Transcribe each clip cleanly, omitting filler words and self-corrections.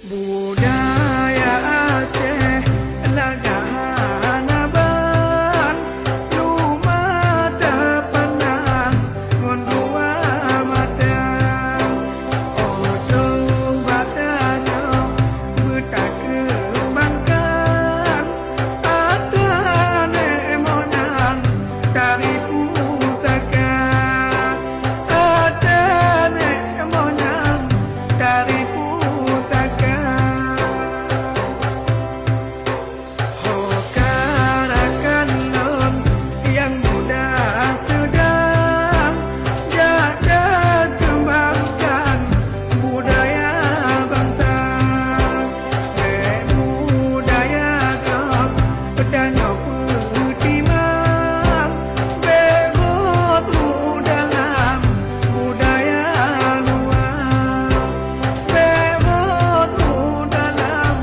Budaya Aceh laganaban lumada pandang ngon dua mata odo badana buta kembangkan ada nemonang dari pusaka ada nemonang dari pusaka. Hokarakan non yang muda sedang jaga kembangkan budaya bangsa. Budaya kau pedanya pertimang berut dalam budaya luar. Berut dalam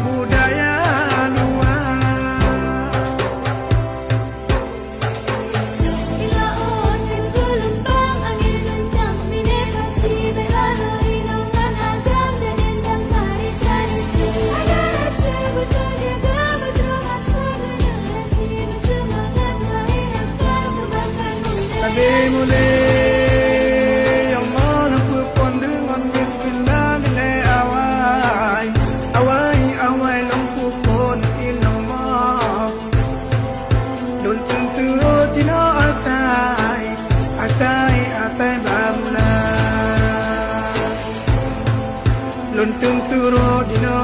budaya luar. Bila on bergelombang angin kencang menepasi berhala inangan agam dan endang tarik tradisi. Agar Aceh betul jaga betul masa generasi bersemangat melahirkan kebanggaan budaya. Tadi mulai yang mana pun dengan bismillah nilai awai awai awai lampu pun ilmu dul tentu tino asai asai asai bamla luntun suro dino